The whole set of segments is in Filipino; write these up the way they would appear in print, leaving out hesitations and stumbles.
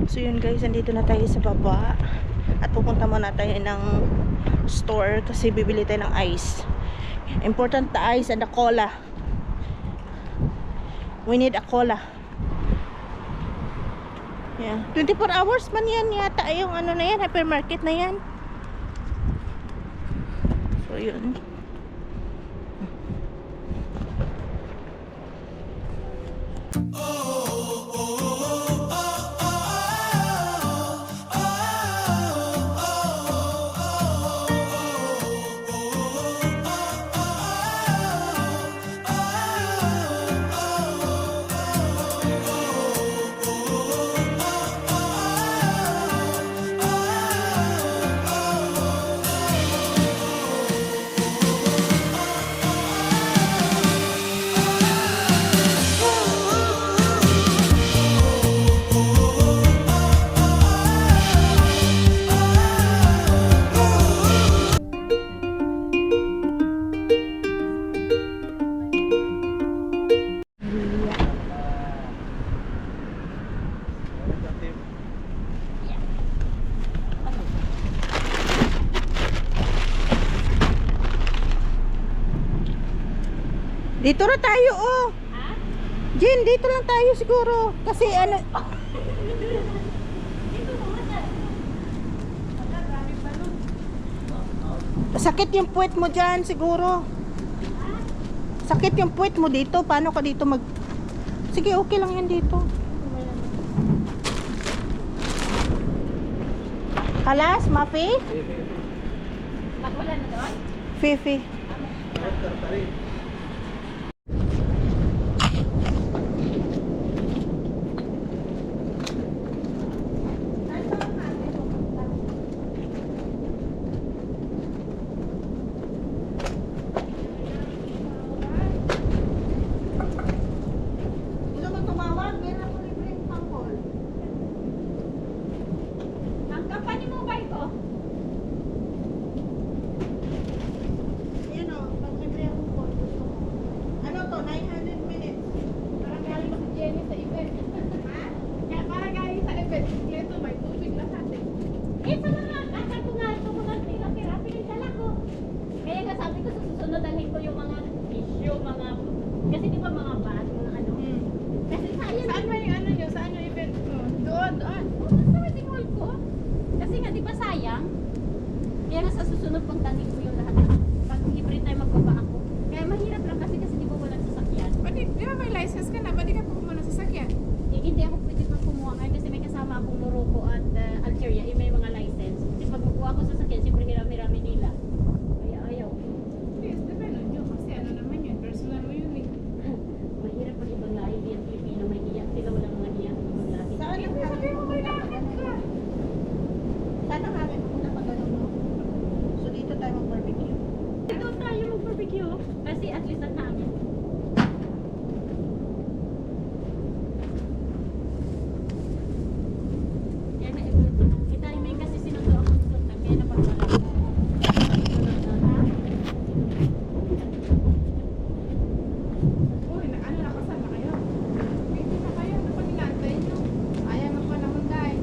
So yun guys, andito na tayo sa baba. At pupunta muna tayo ng store kasi bibili tayo ng ice. Important the ice and the cola. We need a cola. Yeah. 24 hours man yan yata yung ano na yan, hypermarket na yan. So yun. Dito na tayo, oh. Ha? Jen, dito lang tayo siguro. Kasi ano... Sakit yung puwet mo dyan siguro. Sakit yung puwet mo dito. Paano ka dito mag... Sige, okay lang yan dito. Kalas, Mafi? Wala na doon? Fifi. Kasi di ba mga bag, mga ano? Kasi sayang. Saan ba yung ano nyo? Saan yung event mo? Doon. Sa wedding hall ko. Kasi nga di ba sayang? Kaya nga sa susunod pang tanim ko yung lahat. Pag libre tayo magbaba ako. Kaya mahirap lang kasi di ba walang sasakyan. Di ba may license ka na? Ba't di ka pumunta ng sasakyan? Hindi ako pwede pang kumuha ngayon kasi may kasama akong Morocco at Algeria. May mga license. Kasi pag magkuha ako sa sasakyan, siyempre hirami-rami nila. Kaya ayaw. Yes, depende nyo. Kasi ano naman yun. Personal mo yun eh. Mahirap pag ibang lahi. Hindi ang Pilipino may hiyak. Sila walang mga hiyak. Ibang lahi. Saan ang Sabi mo may lakad ka. Saan ang hangin? Pupunta pa ganun, no? So dito tayo mag-barbecue. Dito tayo mag-barbecue. Kasi at least ang hangin. Kaya na kita may kasi sinundo akong suot. Kaya na pagwala. Uy, ano nakasan na kayo? Pwede na kayo. Ano pa nilantay nyo? Ayaw na pa naman dahil.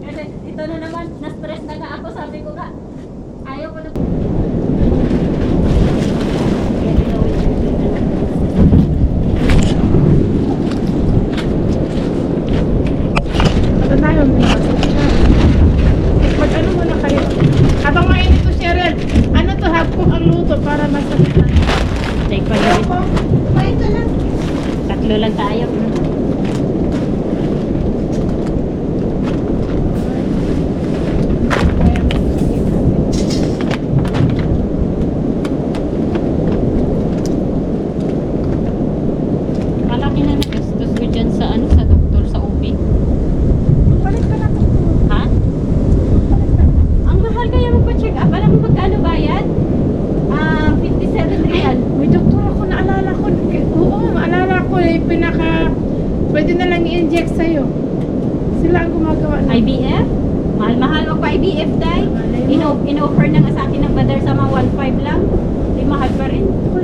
Kasi ito na naman, na-stress na nga ako, sabi ko nga, ayaw ko na. Ano tayo? Mag-ano muna kayo? Habang ngayon ito, Cheryl, ano to, hapkong ang luto para masakit na. Take pa yun. Kumain ka lang. Tatlo lang tayo. Malaki na nagastos ko dyan sa ano, sa doktor, sa OP. Balik ka na po. Ha? Ang mahal kaya magpa-check up. Alam mo magkano bayad? 57 real. May doktor ako, naalala ko. Oo, maalala ko eh, pwede na lang i-inject sa'yo. Sila ang gumagawa na. IBF? Mahal-mahal magpa-IBF, day. In-offer na nga sa akin ng badar sa mga 1.5 lang. Di mahal pa rin. Ako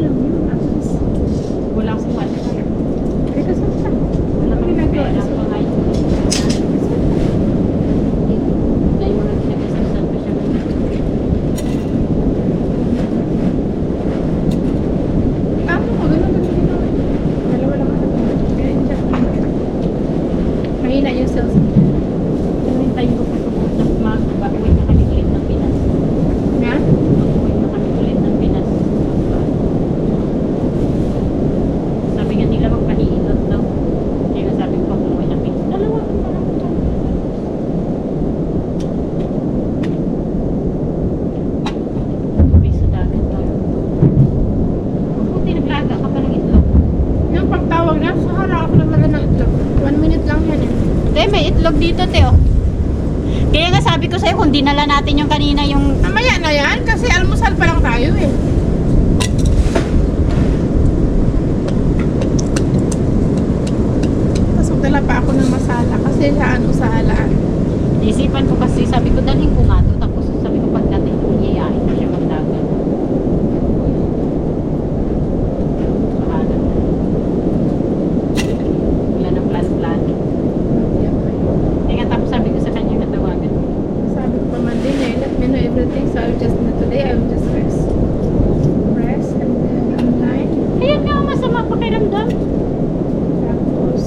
tawag dito, Teo. Kaya nga sabi ko sa'yo, kung dinala natin yung kanina yung... Mamaya na yan, kasi almusal pa lang tayo eh. Tapos magdala pa ako ng masala kasi sa ano sa halaan. Isipan ko kasi, sabi ko, dalhin ko nga to. Tapos sabi ko, pagdating, iyayain ko siya magdagan. Bahala. Wala ng plan-plan. Kaya nga, tapos sabi ko sa kanya, natawagan. Sabi ko pa man din eh, let me know everything. So I will just, today I will just rest. Rest and then online. Ayan nga, masama pakiramdam. Tapos,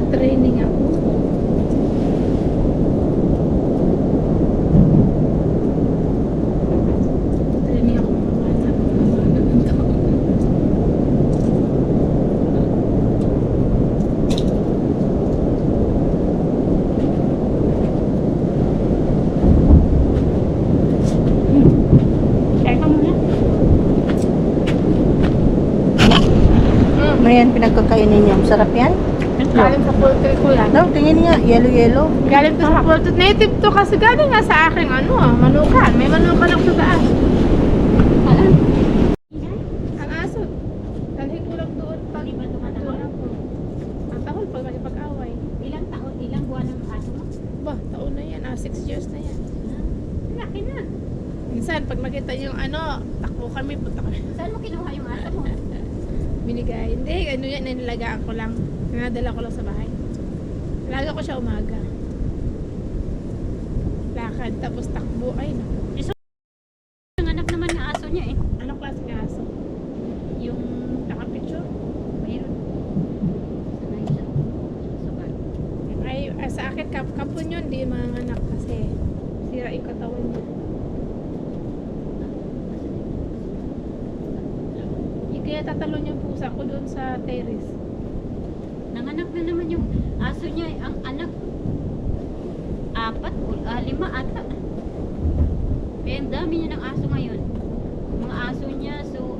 training ako. Training ako mga ng taon. Kaya ka muna. Ano yan pinagkakainin niyo? Sarap yan? Galing sa poultry ko yan. No, tingin niya. Yellow-yellow. Galing to sa poultry. Native to kasi galing nga sa aking manukan. May manukan ako sa daan. Ang aso. Dalhin ko lang doon pag Di ba tumatawag? ang tahol pag makipag-away. Ilang taon, ilang buwan ang aso mo? Ba, taon na yan. 6 years na yan. Laki na. Minsan, pag makita yung takbo kami, punta kami. Saan mo kinuha yung aso mo? Binigay. Hindi, yan, nanilagaan ko lang. Nadala ko lang sa bahay. Laga ko siya umaga. Lakad, tapos takbo. Ay, naku. Ang anak naman ng aso niya eh. Anong klase ng aso? Yung Nakapicture? mayroon. Sanay siya. Sugal. Ay, sa akin, kapon yun, di mga anak kasi sira yung katawan niya. Kaya tatalon yung pusa ko doon sa terrace. Nanganak na naman yung aso niya. Ang anak, 5 ata. Kaya ang dami niya ng aso ngayon. Mga aso niya, so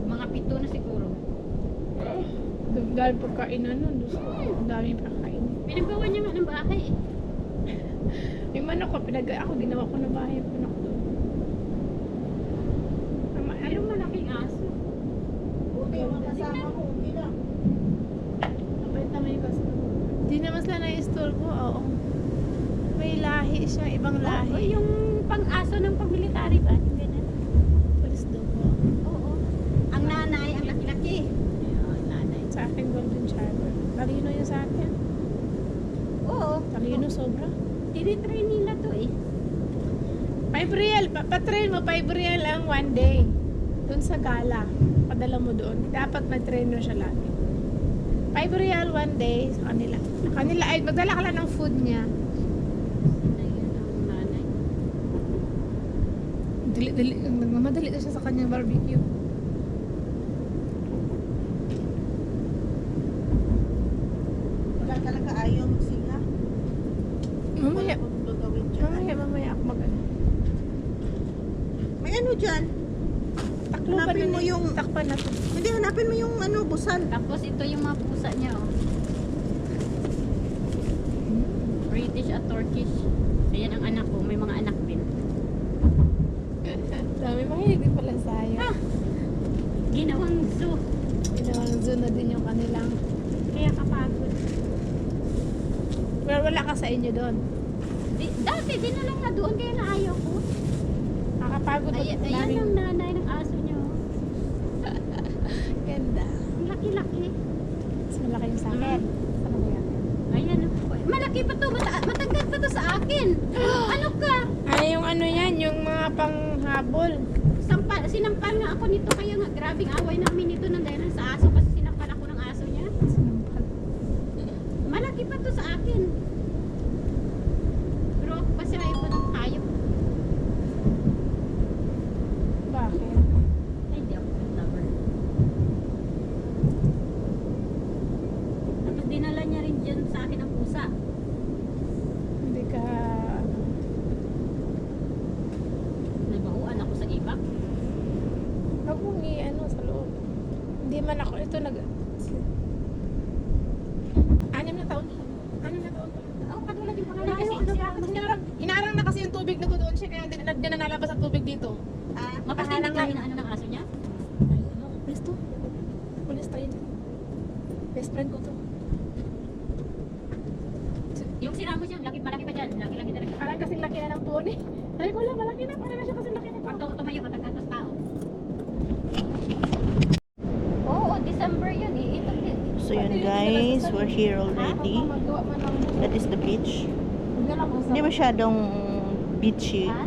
mga 7 na siguro. Dahil pagkainan nun, Diyos ko, ang daming pagkain. Pinagawa niya nga ng bahay eh. Yung manok ko, ako ginawa ko na bahay yung manok doon. Mayroong malaking aso. Mabait naman yung kasama. Di naman sila na-istorbo, oo. May lahi siya, ibang O lahi. yung pang-aso ng pang-military ba? Yung ganun. Police dog ko. Oo. Ang nanay, ang laki-laki. Ayun, nanay. Sa akin, golden shower. Talino yun sa akin. Oo. Talino sobra. Tinitrain nila to eh. 5 real, patrain mo 5 real ang 1 day. Doon sa gala, padala mo doon. Dapat may trainer siya lagi. 5 real 1 day sa kanila. Kanila ay magdala ka lang ng food niya. Ayun ang nanay. Dili, nagmamadali na siya sa kanyang barbecue. Wala talaga ayaw magsinga. Mamaya, Gagawin dyan. mamaya ako mag-ano. May ano dyan? Takluban Hanapin na mo yung- takpan na to. Hindi, hanapin mo yung busan. Tapos ito yung mga pusa niya oh. British at Turkish. Ayan ang anak ko. May mga anak din. Dami mahilig din pala sa'yo. Ah! Ginawang zoo. Ginawang zoo na din yung kanilang. Kaya kapagod. Pero wala ka sa inyo doon. Dati, dinalang na doon. Kaya na ayaw ko. Nakakapagod. Ayan ang nanay ng aso niya oh. Ganda. Ang laki-laki. Mas malaki yung sa akin. Ano ba yan? Ayan oh. Malaki pa to. Matangkad pa to sa akin. Ano ka? Ay, yung ano yan, yung mga panghabol. Sinampal nga ako nito. Kaya nga, grabing away namin nito nang dahil sa aso. Kasi sinampal ako ng aso niya. Sinampal. Malaki pa to sa akin. Pero ako pa sila ipo ng hayop. Bakit? Ay, hindi ako pet lover. Tapos dinala niya rin dyan sa akin ang pusa. Hindi ka, ano, Nabauan ako sa iba. huwag mong i-ano sa loob. Hindi man ako, ito 6 na taon. dito. Mapastindi kayo na ano ng aso niya? Ay, ano? Best to. Police train. Best friend ko to. Yung sira mo siya, malaki pa dyan. Laki talaga. Parang kasing laki na ng pony. Sabi ko lang, malaki na. Parang na siya kasing laki na Pag to. tumayo, matagkatos tao. Oo, December yun eh. Ito, So yun guys, we're here already. Magawa man lang. That is the beach. Huwag lang kung Hindi masyadong beachy. Ha?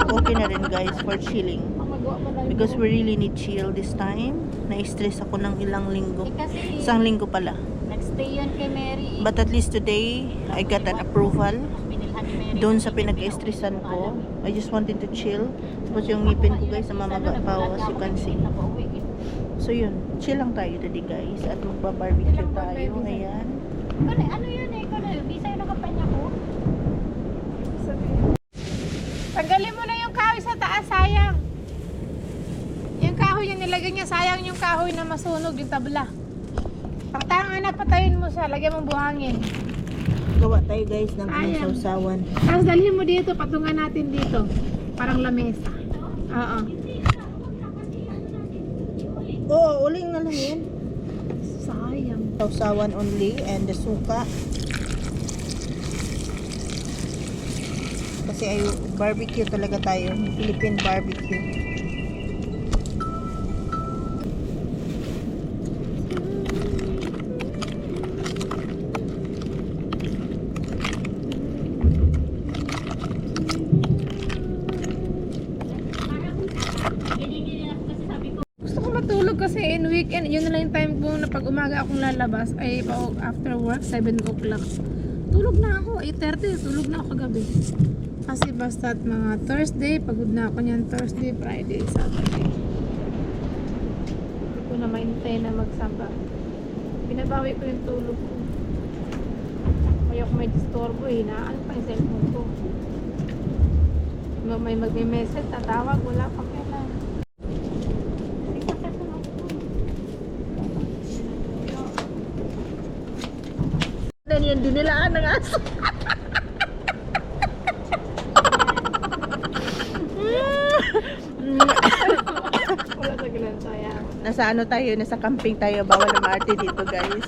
Okay na rin guys for chilling. magawa man lang. Because we really need chill this time. Na-stress ako ng ilang linggo. Kasi Isang linggo pala. nagstay yan kay Mary. But at least today, I got an approval. Binilhan ni Mary. Doon sa pinag-stressan ko. I just wanted to chill. Tapos yung ngipin ko guys, namamaga pa as you can see. So yun, chill lang tayo today guys. At magpa-barbecue tayo. Ayan. Ano yun eh? Bisa yun ang kampanya ko. Tanggalin mo na yung kahoy sa taas, sayang. Yung kahoy yung nilagay niya, sayang yung kahoy na masunog, yung tabla. Pagtangan na, patayin mo siya, lagyan mong buhangin. Gawa tayo guys ng Ayan. sausawan. Tapos dalhin mo dito, patungan natin dito. Parang lamesa. Oo. Oo, uling na lang yan. Sayang. Sausawan only and the suka. Kasi ay barbecue talaga tayo. Philippine barbecue. Gusto ko matulog kasi in weekend, yun na lang yung time ko na pag umaga akong lalabas ay after work, 7 o'clock. Tulog na ako, 8:30, tulog na ako kagabi. Kasi basta mga Thursday, pagod na ako niyan Thursday, Friday, Saturday. Hindi ko na maintain na magsamba. Binabawi ko yung tulog ko. Kaya ako may disturbo eh, ano pa yung cellphone ko. May magme-message, tatawag, wala pa kailan. Then yun, dinilaan ng aso. Wala sa gilan saya. Nasa ano tayo, nasa camping tayo. Bawal na maarte dito guys.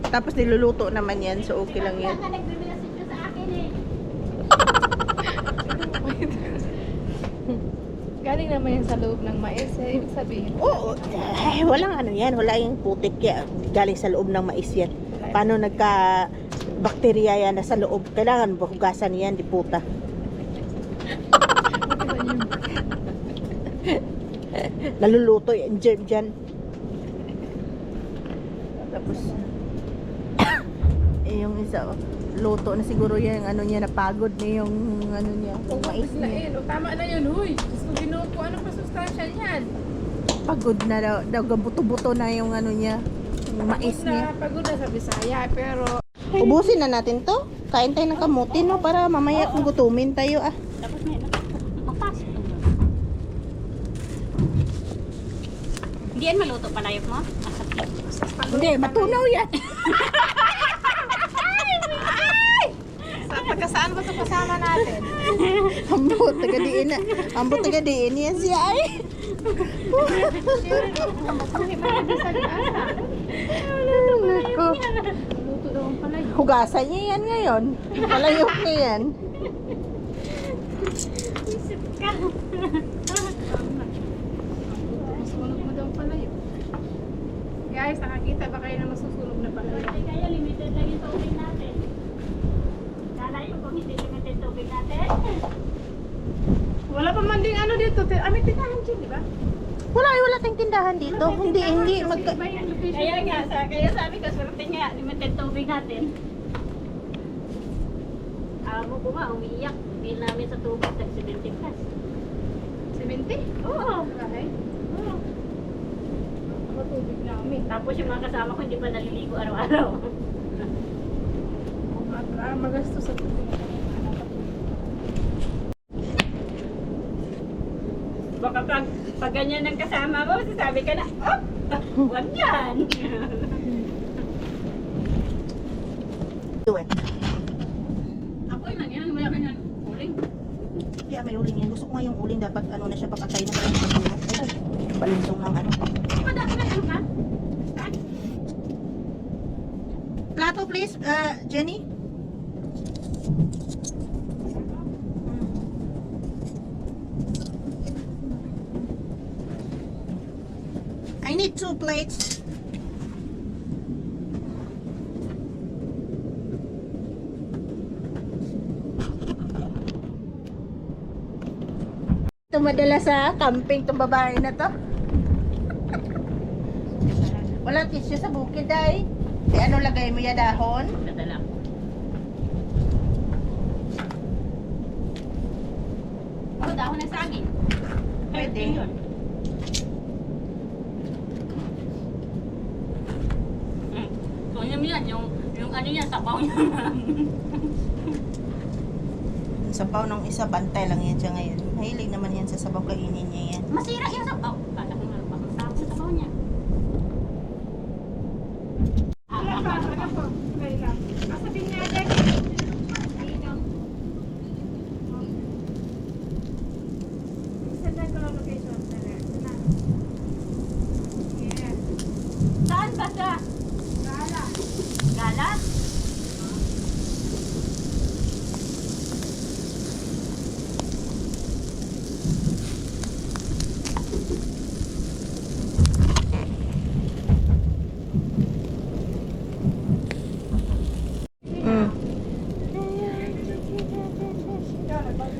Tapos niluluto naman yan, so okay lang yan. Nagbe-message ka sa akin eh. Galing naman yan sa loob ng mais eh. Ibig sabihin. Oo, walang ano yan, wala yung putik yan. Galing sa loob ng mais yan. Paano nagka bakterya yan na sa loob? Kailangan hugasan yan, di puta. Naluluto yan, germ dyan. Tapos, yung isa, luto na siguro yan, yung ano niya, napagod na yung ano niya, yung mais niya. Tama na yun, huy. Gusto ginuko. Ano pa sustansya niyan? Pagod na daw, buto-buto na yung ano niya, yung mais niya. Pagod na sa Bisaya. Pero, Ubusin na natin to. Kain tayo ng kamuti, no? Para mamaya kung gutumin tayo, ah. Tapos may mapasok. Hindi yan maluto palayok mo? Hindi, matunaw yan. saan ba ito kasama natin? Ambot, taga-diin na. Ambot, taga-diin yan siya, ay. Nako. Luto daw ang palay. Hugasan niya yan ngayon. Palayok niya yan. Isip ka. Masusunog mo daw ang palay. Guys, nakakita ba kayo na masusunog na palay? Kaya limited lang yung tubig natin. Kala yung kung hindi limited tubig natin. Wala pa man ding ano dito. May tinahan dyan, di ba? Wala tayong tindahan dito. Hindi magka... Iba yung location. Kaya nga, kaya sabi ko, swerte nga, limited tubig natin. Amo ko nga, umiiyak. Bill namin sa tubig, tag-70 plus. 70? Oo. Okay. Oo. Matubig na kami. Tapos yung mga kasama ko, hindi pa naliligo araw-araw. At magasto sa tubig. Baka pag ganyan ng kasama mo, sasabi ka na, oh, wag yan. Do it. Ako yun lang yan, wala ka yan. Huling. may uling yan. Gusto ko nga yung uling dapat ano na siya pakatay na kaya balinsong ng ano. Madami na ano ka? Plato please, Jenny. I need 2 plates. Tumadala sa camping tong babae na to. Walang tissue sa bukid ay. Di ano lagay mo ya dahon? Nadala. Oh, dahon ng saging. Pwede. Yun. So, yun yan, yung ano yan, sabaw niya. Sabaw ng isa, bantay lang yan siya ngayon. Mahilig naman yan sa sabaw, kainin niya yan. Masira yung sabaw. Kala ko nga, bakit sarap yung sabaw niya. Wala pa, wala pa. Okay lang. Sabihin niya agad. Saan na ko location? Sana. Yes. Saan ba siya? Gala. Gala? Mm.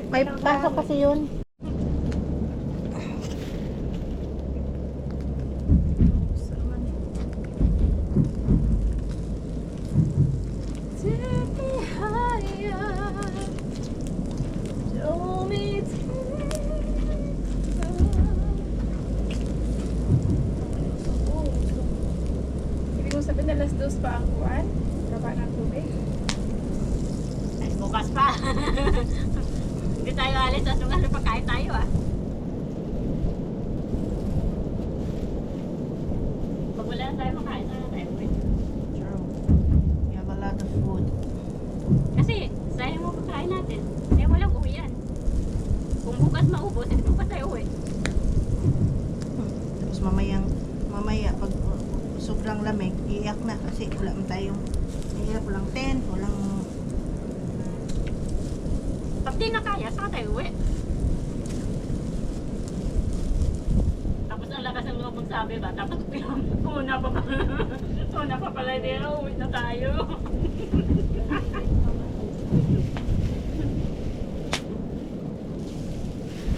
May pasok kasi yun. Ibig mo sabihin na alas 2 pa ang kuwan? Gaba ng tubig? Ay, bukas pa. Hindi tayo alis, tapos nung pagkain tayo ah. Pag wala na tayo makain, sana tayo uwi. True. We have a lot of food. Kasi, sayang mo pagkain natin. Kaya walang uwian. Kung bukas maubos, hindi bukas tayo uwi. Tapos mamaya pag sobrang lamig, iiyak na kasi wala man tayong mahirap, walang tent, walang Pag di na kaya, saka tayo uwi. Tapos ang lakas ng loob magsabi ba? Tapos una pa pala hindi na uwi na tayo.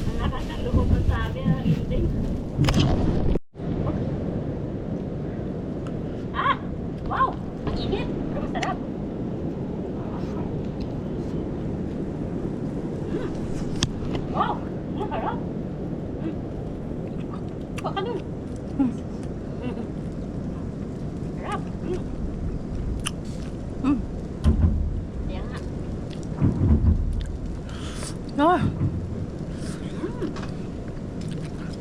Ang lakas ng loob magsabi, hindi. Ah! Wow! Ang init! Pero masarap! Wow! Ang harap! Baka dun! Harap! Kaya nga. ah.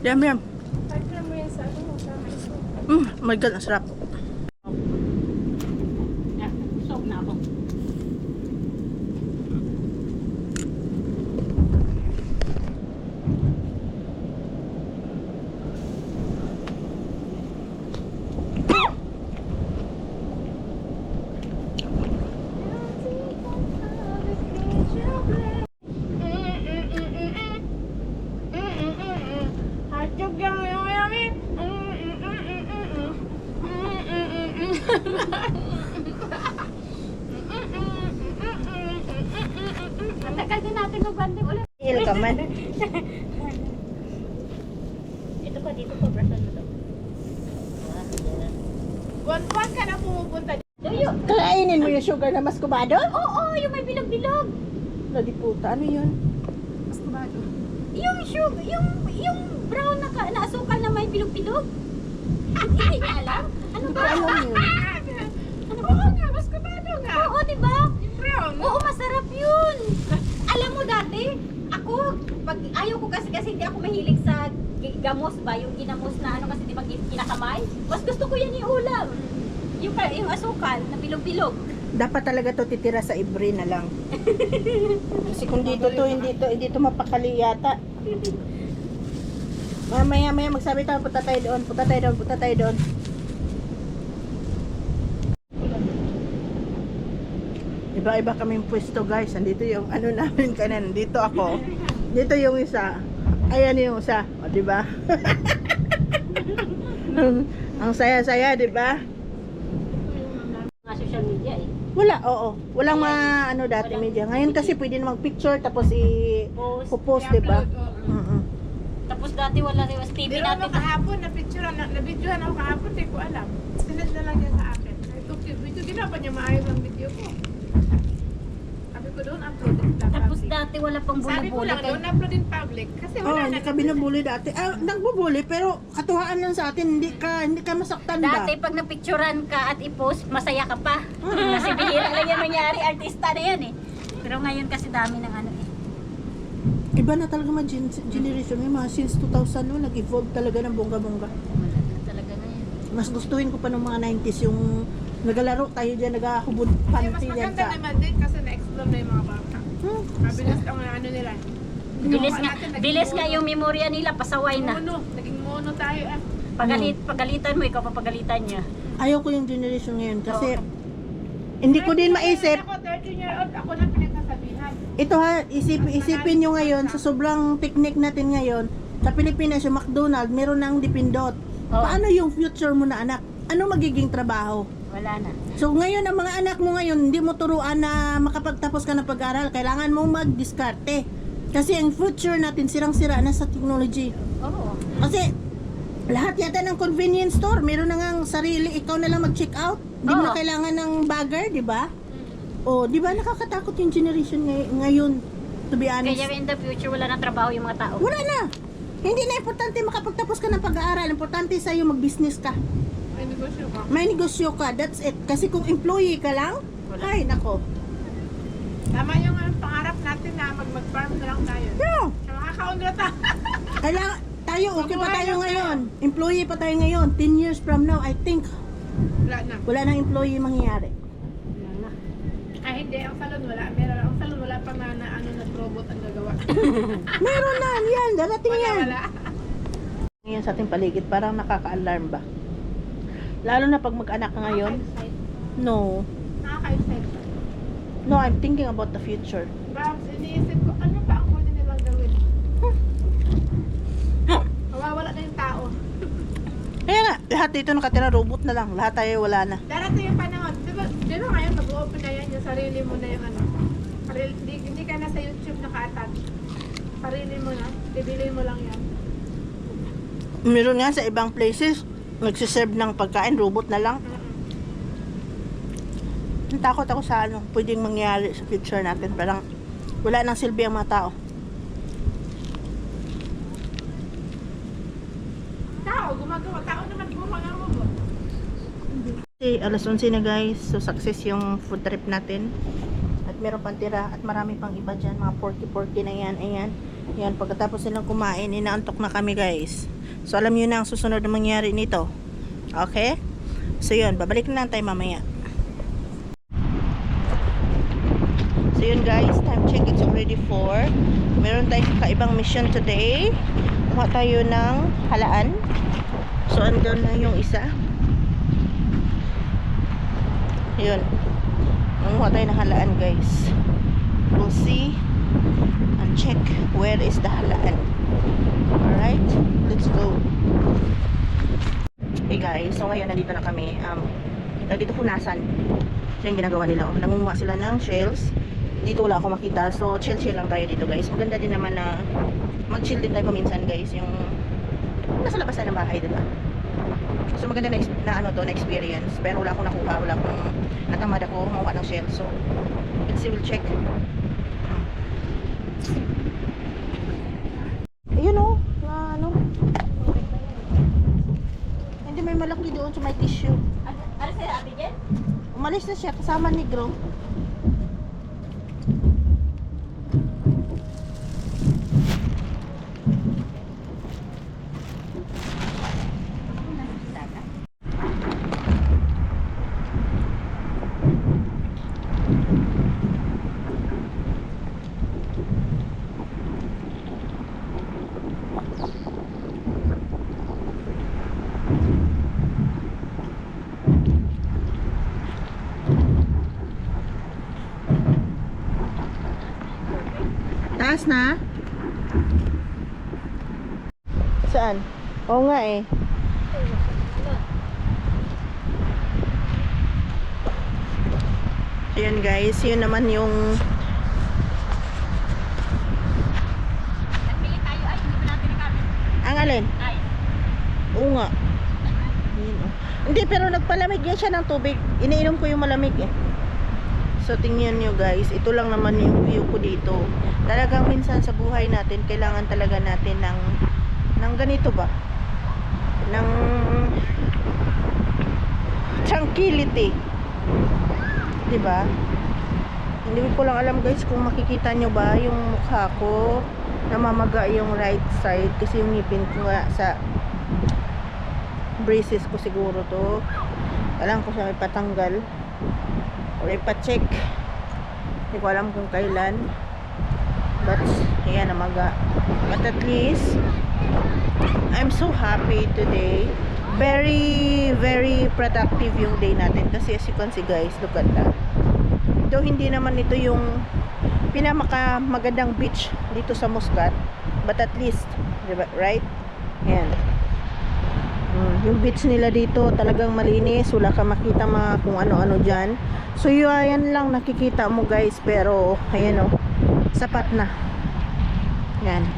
Yum yum. Pagka mo yan sa ano, sa mais mo. Oh my god, ang sarap. Yeah, soak na ako. Hotdog yung yummy. Ang tagal din natin mag-banding ulit. Heal ka man. Dito pa, brasan mo to. Buwan-buwan ka na pumupunta. Tuyo! Kainin mo yung sugar na maskubado? Oo, yung may bilog-bilog. Lodi puta, ano yun? Mas kumado. Yung sugar, yung brown na asukal na may bilog-bilog. Hindi niya alam? Ano Hindi ba? ko alam yun. Ano ba? Oo nga, mas kumado nga. Oo, di ba? Yung brown. Oo, masarap yun. Alam mo dati, ako, pag ayaw ko kasi hindi ako mahilig sa gamos ba, yung ginamos na ano kasi di ba kinakamay. Mas gusto ko yan yung ulam. Yung asukal na bilog-bilog. Dapat talaga to titira sa Ibre na lang. Kasi kung dito to, hindi to mapakali yata. Maya magsabi tayo, punta tayo doon. Iba-iba kaming pwesto guys. Andito yung ano namin kanan. Dito ako. Dito yung isa. Ayan yung isa. O, diba? Ang saya-saya, diba? Mga social media eh. Wala, oo. Walang ano dati media. Ngayon kasi pwede na mag-picture tapos i-post, diba? Tapos dati wala rin was TV Pero natin. kahapon, na-videohan ako kahapon, di ko alam. Sinad na lang niya sa akin. Ito ginawa niya maayos ang video ko. Sabi ko doon, upload it lang. Tapos dati wala pang Sabi ko bully-bully. lang doon, upload in public. Kasi Oo, wala hindi na ka binubuli dati. Nagbubuli pero katuhaan lang sa atin, hindi ka masaktan ba? Dati pag napicturan ka at i-post, masaya ka pa. Kasi bihira lang yan mangyari, artista na yan eh. Pero ngayon kasi dami ng ano eh. Iba na talaga mga generation ngayon, mga since 2000 no, nag-evolve talaga ng bongga-bongga. Wala na talaga ngayon. Mas gustuhin ko pa ng mga 90s yung nagalaro tayo dyan, nagahubod Mas panty dyan maganda sa... naman din kasi na-explore na yung mga bata. Mabilis ang ano nila. Bilis nga yung memorya nila, pasaway na. Naging mono tayo ah. Pagalitan mo, ikaw papagalitan niya. Ayaw ko yung generation ngayon kasi hindi ko din maisip. Ako, 13-year-old, ako na pinagsasabihan. Ito ha, isipin nyo ngayon, sa sobrang technique natin ngayon, sa Pilipinas yung McDonald's, meron ng dipindot. Oo. Paano yung future mo na anak? Ano magiging trabaho? Wala na. So ngayon, ang mga anak mo ngayon, hindi mo turuan na makapagtapos ka ng pag-aral. Kailangan mo mag-diskarte. Kasi ang future natin, sirang-sira na sa technology. Oo. Kasi lahat yata ng convenience store, meron na ngang sarili, ikaw na lang mag-check out. Hindi mo Oo. na kailangan ng bagger, di ba? O, di ba nakakatakot yung generation ngayon, to be honest. Kaya in the future, wala na trabaho yung mga tao. Wala na. Hindi na importante makapagtapos ka ng pag-aaral. Importante sa'yo mag-business ka. May negosyo ka. May negosyo ka. That's it. Kasi kung employee ka lang, ay, nako. Tama yung pangarap natin na mag-farm na lang tayo. No. Sa mga kaundrata. Kailangan, tayo, okay pa tayo ngayon. Employee pa tayo ngayon. 10 years from now, I think, Wala na. wala nang employee mangyayari. Wala na. Ay hindi, ang salon wala. Meron ang salon wala pa na ano na robot ang gagawa. Meron na, yan. Darating yan. Wala. Ngayon sa ating paligid, parang nakaka-alarm ba? Lalo na pag mag-anak ka ngayon. No. Nakaka-excite. No, I'm thinking about the future. Babs, iniisip ko, ano ba ang pwede nilang gawin? Mawawala na yung tao. Kaya nga, lahat dito nakatira, robot na lang. Lahat tayo wala na. Darating yung panahon. Di ba ngayon mag-open na yan, yung sarili mo na yung ano. Hindi ka na sa YouTube naka-attach. Sarili mo na. Bibili mo lang yan. Meron nga sa ibang places, nagsiserve ng pagkain, robot na lang. Natakot ako sa ano, pwedeng mangyari sa future natin. Parang wala nang silbi ang mga tao. Tao, gumagawa. Tao naman mga robot. Kasi alas 11 na guys, so success yung food trip natin. At meron pang tira at marami pang iba dyan, mga porky na yan, ayan. Yan, pagkatapos nilang kumain, inaantok na kami guys. So alam nyo na ang susunod na mangyari nito. Okay? So yun, babalik na lang tayo mamaya. So yun guys, time check, it's already 4. Meron tayong kaibang mission today. Kuha tayo ng halaan. So andun na yung isa. Yun. Manguha tayo ng halaan guys. We'll see and check where is the halaan. Alright, let's go. Hey guys, so ngayon nandito na kami. Nandito punasan. So yung ginagawa nila. Nangunguha sila ng shells. Dito wala ako makita. So chill lang tayo dito guys. Maganda din naman na mag-chill din tayo paminsan guys. Yung nasa labas na ng bahay, diba? So maganda na ano to, na experience. Pero wala akong nakuha, wala akong natamad ako makuha ng shell. So let's see, we'll check. Ayun oh, ano? Hindi, may malaki doon sa may tissue. Ano sa'yo, ate Jen? Umalis na siya kasama ni Gro. Bukas na? Saan? Oo nga eh. Ayan guys, yun naman yung Nagpili tayo ay hindi pa natin nakamit. ang alin? Ay, Oo nga. Ayun, oh. Hindi, pero nagpalamig yan siya ng tubig. Iniinom ko yung malamig eh. So tingnan nyo guys, ito lang naman yung view ko dito. Talagang minsan sa buhay natin, kailangan talaga natin ng ganito ba? Ng tranquility. Diba? Hindi ko lang alam guys kung makikita nyo ba yung mukha ko. Namamaga yung right side kasi yung ngipin ko nga sa braces ko siguro to. Alam ko siya ipatanggal or ipacheck. Hindi ko alam kung kailan, but ayan, namaga. But at least I'm so happy today. Very very productive yung day natin kasi as you can see guys, look at that. Though hindi naman ito yung pinamaka magandang beach dito sa Muscat, but at least, diba, right? Ayan. Yung beach nila dito talagang malinis, wala ka makita mga kung ano-ano dyan. So yan lang nakikita mo guys, pero ayan o, sapat na. Yan,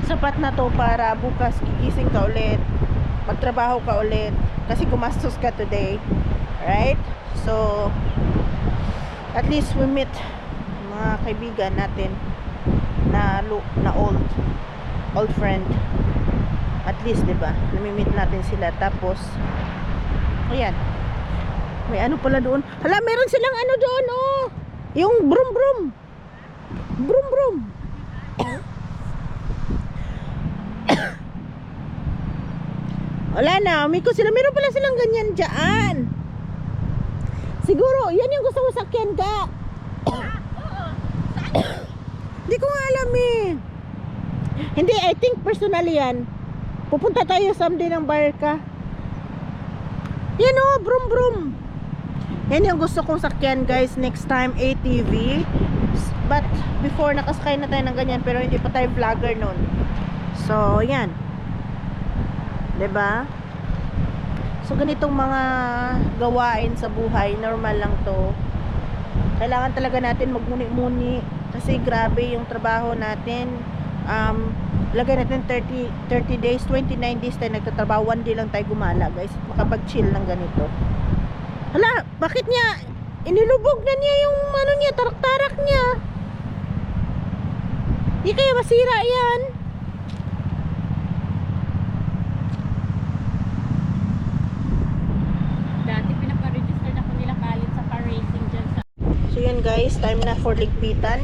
sapat na to para bukas gigising ka ulit, magtrabaho ka ulit kasi gumastos ka today, right? So at least we meet mga kaibigan natin na old friend. At least, 'di ba? Nami-meet natin sila, tapos ayan. May ano pala doon. Hala, meron silang ano doon, oh. Yung brum brum. Brum brum. Wala na, umiko sila. Meron pala silang ganyan dyan. Siguro, yan yung gusto ko sakyan ka. Hindi ko nga alam eh. Hindi, I think personally yan. Pupunta tayo someday ng Barca. Yan o, brum brum. Yan yung gusto kong sakyan guys. Next time, ATV. But before, nakasakay na tayo ng ganyan, pero hindi pa tayo vlogger nun. So, yan. 'Di ba? So ganitong mga gawain sa buhay, normal lang 'to. Kailangan talaga natin magmuni-muni kasi grabe yung trabaho natin. Lagay natin 30 days, 29 days tayo nagtatrabaho, 1 day lang tayo gumala, guys. Makapag-chill ng ganito. Hala, bakit niya inilubog na niya yung ano niya, tarak-tarak niya? Di kaya masira 'yan? dati pinapa-register na ko nila kalit sa car racing dyan sa... So yun guys, time na for ligpitan.